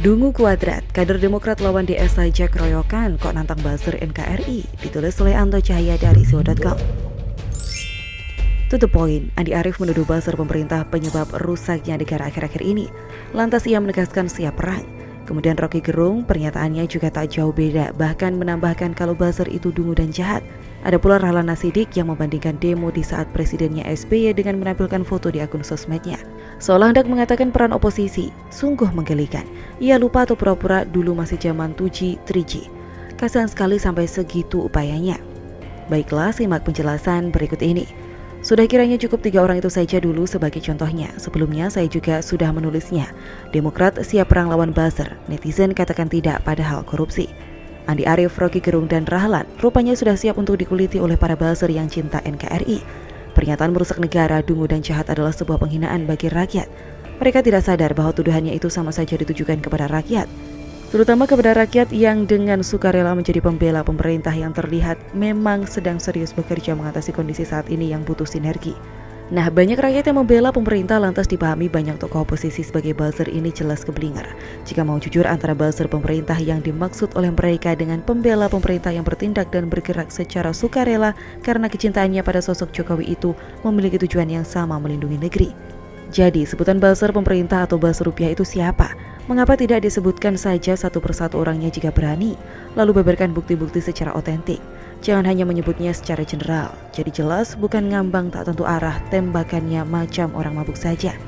Dungu Kuadrat, kader Demokrat lawan DS saja keroyokan kok nantang buzzer NKRI, ditulis oleh Anto Cahaya dari siwo.com. To the point, Andi Arief menuduh buzzer pemerintah penyebab rusaknya negara akhir-akhir ini. Lantas ia menegaskan siap perang. Kemudian Rocky Gerung, pernyataannya juga tak jauh beda, bahkan menambahkan kalau buzzer itu dungu dan jahat. Ada pula Rahlan Nasidik yang membandingkan demo di saat presidennya SBY dengan menampilkan foto di akun sosmednya. Seolah hendak mengatakan peran oposisi, sungguh menggelikan. Ia lupa atau pura-pura dulu masih zaman 2G, 3G. Kasihan sekali sampai segitu upayanya. Baiklah, simak penjelasan berikut ini. Sudah kiranya cukup 3 orang itu saja dulu sebagai contohnya. Sebelumnya saya juga sudah menulisnya. Demokrat siap perang lawan buzzer, netizen katakan tidak padahal korupsi. Andi Arief, Rocky Gerung, dan Rahlan rupanya sudah siap untuk dikuliti oleh para buzzer yang cinta NKRI. Pernyataan merusak negara, dungu dan jahat adalah sebuah penghinaan bagi rakyat. Mereka tidak sadar bahwa tuduhannya itu sama saja ditujukan kepada rakyat. Terutama kepada rakyat yang dengan sukarela menjadi pembela pemerintah yang terlihat memang sedang serius bekerja mengatasi kondisi saat ini yang butuh sinergi. Nah, banyak rakyat yang membela pemerintah lantas dipahami banyak tokoh oposisi sebagai buzzer ini jelas keblinger. Jika mau jujur antara buzzer pemerintah yang dimaksud oleh mereka dengan pembela pemerintah yang bertindak dan bergerak secara sukarela karena kecintaannya pada sosok Jokowi itu memiliki tujuan yang sama, melindungi negeri. Jadi, sebutan buzzer pemerintah atau buzzer rupiah itu siapa? Mengapa tidak disebutkan saja satu persatu orangnya jika berani, lalu beberkan bukti-bukti secara otentik? Jangan hanya menyebutnya secara general, jadi jelas bukan ngambang tak tentu arah tembakannya macam orang mabuk saja.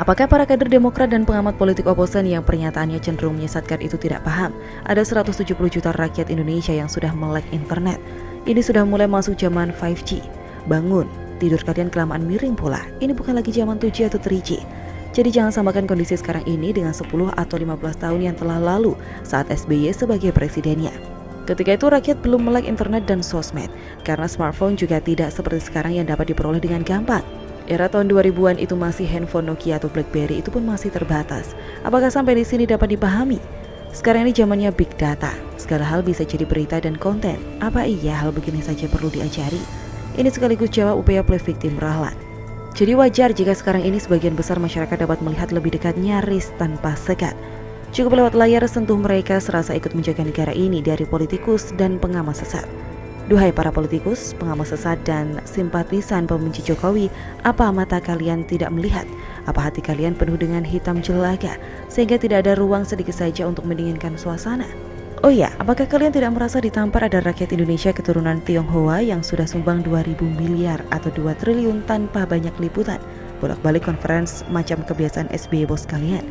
Apakah para kader Demokrat dan pengamat politik oposan yang pernyataannya cenderung menyesatkan itu tidak paham? Ada 170 juta rakyat Indonesia yang sudah melek internet. Ini sudah mulai masuk zaman 5G. Bangun, tidur kalian kelamaan miring pula. Ini bukan lagi zaman 2G atau 3G. Jadi jangan samakan kondisi sekarang ini dengan 10 atau 15 tahun yang telah lalu saat SBY sebagai presidennya. Ketika itu rakyat belum melek internet dan sosmed, karena smartphone juga tidak seperti sekarang yang dapat diperoleh dengan gampang. Era tahun 2000-an itu masih handphone Nokia atau BlackBerry itu pun masih terbatas. Apakah sampai di sini dapat dipahami? Sekarang ini zamannya big data, segala hal bisa jadi berita dan konten. Apa iya hal begini saja perlu diajari? Ini sekaligus jawab upaya play victim Rahlan. Jadi wajar jika sekarang ini sebagian besar masyarakat dapat melihat lebih dekat nyaris tanpa sekat. Cukup lewat layar sentuh mereka serasa ikut menjaga negara ini dari politikus dan pengamat sesat. Duhai para politikus, pengamat sesat dan simpatisan pembenci Jokowi, apa mata kalian tidak melihat? Apa hati kalian penuh dengan hitam jelaga sehingga tidak ada ruang sedikit saja untuk mendinginkan suasana? Oh ya, apakah kalian tidak merasa ditampar ada rakyat Indonesia keturunan Tionghoa yang sudah sumbang 2.000 miliar atau 2 triliun tanpa banyak liputan, bolak-balik conference macam kebiasaan SBY bos kalian?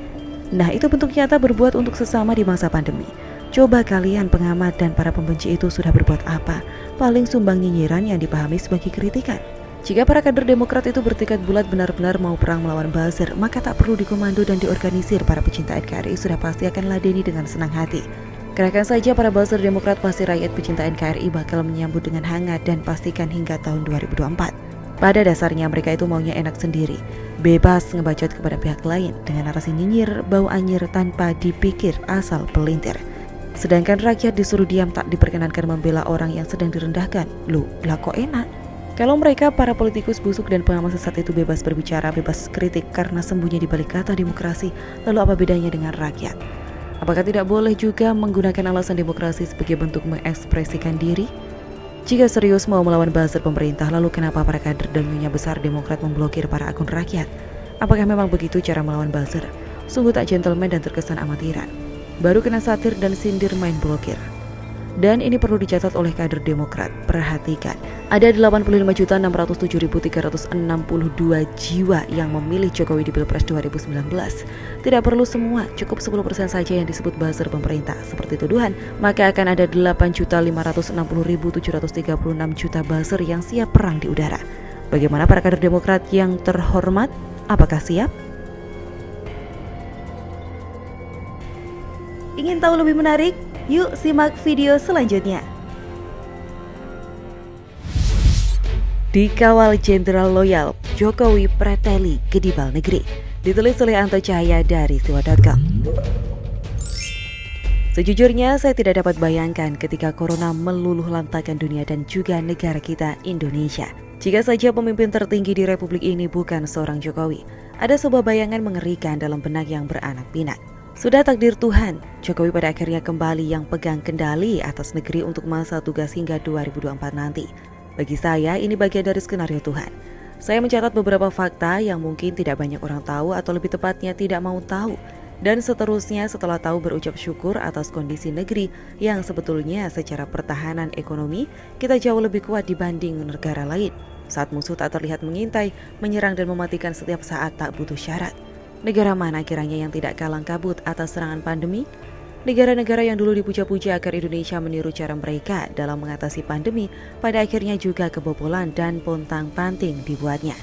Nah, itu bentuk nyata berbuat untuk sesama di masa pandemi. Coba kalian pengamat dan para pembenci itu sudah berbuat apa? Paling sumbang nyinyiran yang dipahami sebagai kritikan. Jika para kader Demokrat itu bertekad bulat benar-benar mau perang melawan buzzer, maka tak perlu dikomando dan diorganisir. Para pecinta NKRI sudah pasti akan ladeni dengan senang hati. Kerahkan saja para buzzer Demokrat, pasti rakyat pecinta NKRI bakal menyambut dengan hangat dan pastikan hingga tahun 2024. Pada dasarnya mereka itu maunya enak sendiri, bebas ngebacot kepada pihak lain dengan narasi nyinyir, bau anyir tanpa dipikir asal pelintir. Sedangkan rakyat disuruh diam, tak diperkenankan membela orang yang sedang direndahkan. Loh, lah kok enak? Kalau mereka para politikus busuk dan pengamat sesat itu bebas berbicara, bebas kritik karena sembunyi di balik kata demokrasi, lalu apa bedanya dengan rakyat? Apakah tidak boleh juga menggunakan alasan demokrasi sebagai bentuk mengekspresikan diri? Jika serius mau melawan buzzer pemerintah, lalu kenapa para kader dan nyonya besar Demokrat memblokir para akun rakyat? Apakah memang begitu cara melawan buzzer? Sungguh tak gentleman dan terkesan amatiran. Baru kena satir dan sindir main blokir. Dan ini perlu dicatat oleh kader Demokrat. Perhatikan, ada 85.607.362 jiwa yang memilih Jokowi di Pilpres 2019. Tidak perlu semua, cukup 10% saja yang disebut buzzer pemerintah seperti tuduhan, maka akan ada 8.560.736 juta buzzer yang siap perang di udara. Bagaimana para kader Demokrat yang terhormat? Apakah siap? Ingin tahu lebih menarik? Yuk simak video selanjutnya. Dikawal Jenderal Loyal, Jokowi preteli kedibal negeri. Ditulis oleh Anto Cahaya dari siwo.com. Sejujurnya saya tidak dapat bayangkan ketika corona meluluh lantakan dunia dan juga negara kita Indonesia. Jika saja pemimpin tertinggi di republik ini bukan seorang Jokowi, ada sebuah bayangan mengerikan dalam benak yang beranak pinak. Sudah takdir Tuhan, Jokowi pada akhirnya kembali yang pegang kendali atas negeri untuk masa tugas hingga 2024 nanti. Bagi saya, ini bagian dari skenario Tuhan. Saya mencatat beberapa fakta yang mungkin tidak banyak orang tahu atau lebih tepatnya tidak mau tahu. Dan seterusnya setelah tahu berucap syukur atas kondisi negeri yang sebetulnya secara pertahanan ekonomi kita jauh lebih kuat dibanding negara lain. Saat musuh tak terlihat mengintai, menyerang dan mematikan setiap saat tak butuh syarat. Negara mana kiranya yang tidak kalang kabut atas serangan pandemi? Negara-negara yang dulu dipuja-puja agar Indonesia meniru cara mereka dalam mengatasi pandemi, pada akhirnya juga kebobolan dan pontang-panting dibuatnya.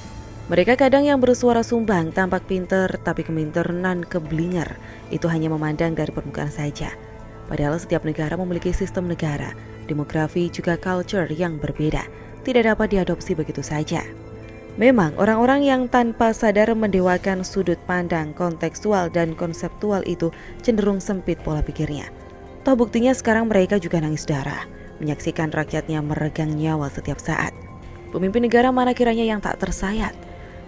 Mereka kadang yang bersuara sumbang, tampak pinter, tapi keminternan keblinger. Itu hanya memandang dari permukaan saja. Padahal setiap negara memiliki sistem negara, demografi juga culture yang berbeda. Tidak dapat diadopsi begitu saja. Memang orang-orang yang tanpa sadar mendewakan sudut pandang kontekstual dan konseptual itu cenderung sempit pola pikirnya. Toh buktinya sekarang mereka juga nangis darah, menyaksikan rakyatnya meregang nyawa setiap saat. Pemimpin negara mana kiranya yang tak tersayat?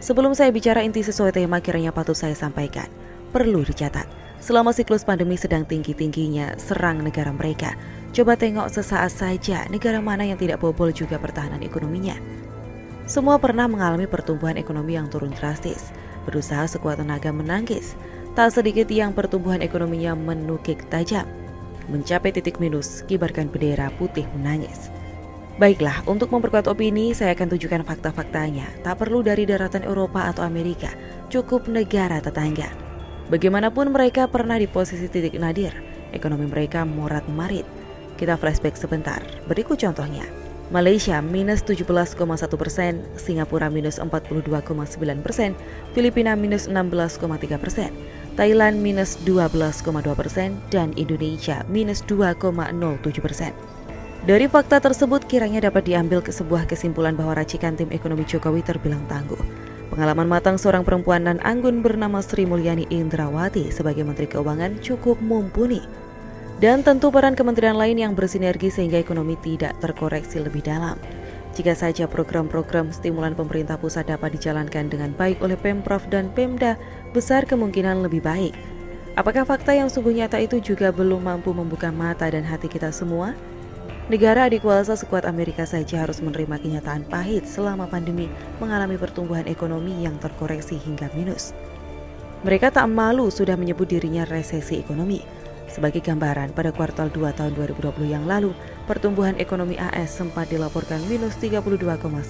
Sebelum saya bicara inti sesuai tema kiranya patut saya sampaikan, perlu dicatat, selama siklus pandemi sedang tinggi-tingginya serang negara mereka, coba tengok sesaat saja negara mana yang tidak bobol juga pertahanan ekonominya. Semua pernah mengalami pertumbuhan ekonomi yang turun drastis, berusaha sekuat tenaga menangkis. Tak sedikit yang pertumbuhan ekonominya menukik tajam. Mencapai titik minus, kibarkan bendera putih menangis. Baiklah, untuk memperkuat opini, saya akan tunjukkan fakta-faktanya. Tak perlu dari daratan Eropa atau Amerika, cukup negara tetangga. Bagaimanapun mereka pernah di posisi titik nadir, ekonomi mereka morat-marit. Kita flashback sebentar, berikut contohnya. Malaysia minus 17,1%, Singapura minus 42,9%, Filipina minus 16,3%, Thailand minus 12,2%, dan Indonesia minus 2,07%. Dari fakta tersebut kiranya dapat diambil sebuah kesimpulan bahwa racikan tim ekonomi Jokowi terbilang tangguh. Pengalaman matang seorang perempuan nan anggun bernama Sri Mulyani Indrawati sebagai Menteri Keuangan cukup mumpuni. Dan tentu peran kementerian lain yang bersinergi sehingga ekonomi tidak terkoreksi lebih dalam. Jika saja program-program stimulan pemerintah pusat dapat dijalankan dengan baik oleh Pemprov dan Pemda, besar kemungkinan lebih baik. Apakah fakta yang sungguh nyata itu juga belum mampu membuka mata dan hati kita semua? Negara adik kuasa sekuat Amerika saja harus menerima kenyataan pahit selama pandemi mengalami pertumbuhan ekonomi yang terkoreksi hingga minus. Mereka tak malu sudah menyebut dirinya resesi ekonomi. Sebagai gambaran, pada kuartal 2 tahun 2020 yang lalu, pertumbuhan ekonomi AS sempat dilaporkan minus 32,9%.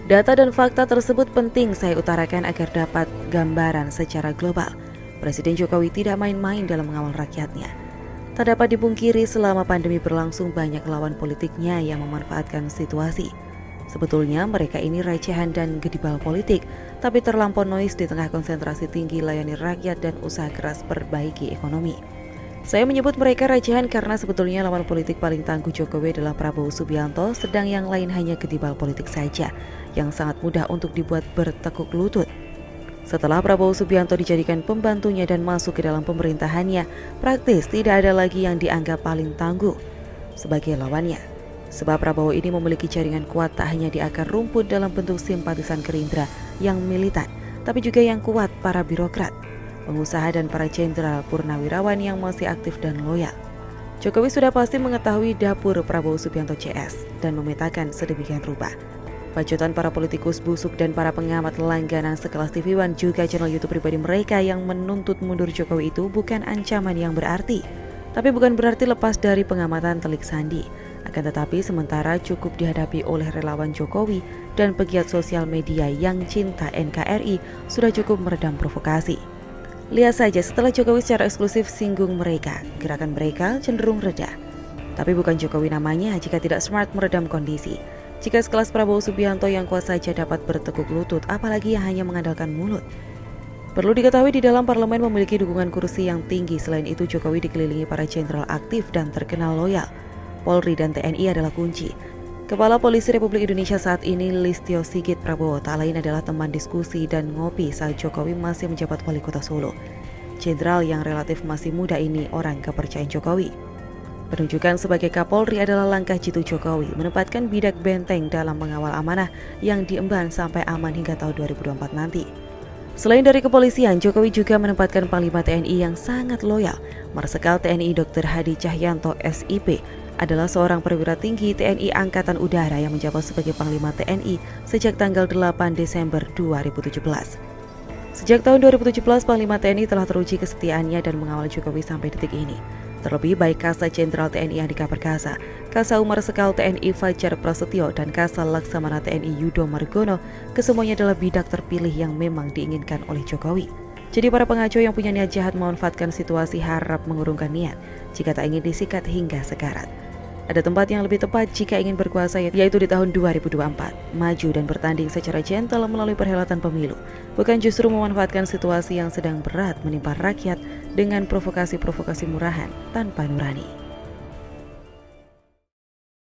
Data dan fakta tersebut penting saya utarakan agar dapat gambaran secara global. Presiden Jokowi tidak main-main dalam mengawal rakyatnya. Tak dapat dipungkiri selama pandemi berlangsung banyak lawan politiknya yang memanfaatkan situasi. Sebetulnya mereka ini recehan dan gedibal politik, tapi terlampau noise di tengah konsentrasi tinggi layani rakyat dan usaha keras perbaiki ekonomi. Saya menyebut mereka recehan karena sebetulnya lawan politik paling tangguh Jokowi adalah Prabowo Subianto, sedang yang lain hanya gedibal politik saja, yang sangat mudah untuk dibuat bertekuk lutut. Setelah Prabowo Subianto dijadikan pembantunya dan masuk ke dalam pemerintahannya, praktis tidak ada lagi yang dianggap paling tangguh sebagai lawannya. Sebab Prabowo ini memiliki jaringan kuat tak hanya di akar rumput dalam bentuk simpatisan Gerindra yang militan, tapi juga yang kuat para birokrat, pengusaha dan para jenderal purnawirawan yang masih aktif dan loyal. Jokowi sudah pasti mengetahui dapur Prabowo Subianto CS dan memetakan sedemikian rupa. Bacotan para politikus busuk dan para pengamat langganan sekelas TV One juga channel YouTube pribadi mereka yang menuntut mundur Jokowi itu bukan ancaman yang berarti, tapi bukan berarti lepas dari pengamatan telik sandi. Akan tetapi sementara cukup dihadapi oleh relawan Jokowi dan pegiat sosial media yang cinta NKRI sudah cukup meredam provokasi. Lihat saja setelah Jokowi secara eksklusif singgung mereka, gerakan mereka cenderung reda. Tapi bukan Jokowi namanya jika tidak smart meredam kondisi. Jika sekelas Prabowo Subianto yang kuat saja dapat bertekuk lutut, apalagi yang hanya mengandalkan mulut. Perlu diketahui di dalam parlemen memiliki dukungan kursi yang tinggi. Selain itu Jokowi dikelilingi para jenderal aktif dan terkenal loyal. Polri dan TNI adalah kunci. Kepala Polisi Republik Indonesia saat ini Listio Sigit Prabowo tak lain adalah teman diskusi dan ngopi saat Jokowi masih menjabat wali kota Solo. Jenderal yang relatif masih muda ini orang kepercayaan Jokowi. Penunjukan sebagai Kapolri adalah langkah jitu Jokowi menempatkan bidak benteng dalam mengawal amanah yang diemban sampai aman hingga tahun 2024 nanti. Selain dari kepolisian, Jokowi juga menempatkan Panglima TNI yang sangat loyal. Marsikal TNI Dr. Hadi Cahyanto SIP adalah seorang perwira tinggi TNI Angkatan Udara yang menjabat sebagai Panglima TNI sejak tanggal 8 Desember 2017. Sejak tahun 2017, Panglima TNI telah teruji kesetiaannya dan mengawal Jokowi sampai detik ini. Terlebih baik Kasat Jenderal TNI Andika Perkasa, Kasau Marsikal TNI Fajar Prasetyo, dan Kasal Laksamana TNI Yudo Margono, kesemuanya adalah bidak terpilih yang memang diinginkan oleh Jokowi. Jadi para pengacau yang punya niat jahat memanfaatkan situasi harap mengurungkan niat jika tak ingin disikat hingga sekarat. Ada tempat yang lebih tepat jika ingin berkuasa, yaitu di tahun 2024, maju dan bertanding secara gentle melalui perhelatan pemilu, bukan justru memanfaatkan situasi yang sedang berat menimpa rakyat dengan provokasi-provokasi murahan tanpa nurani.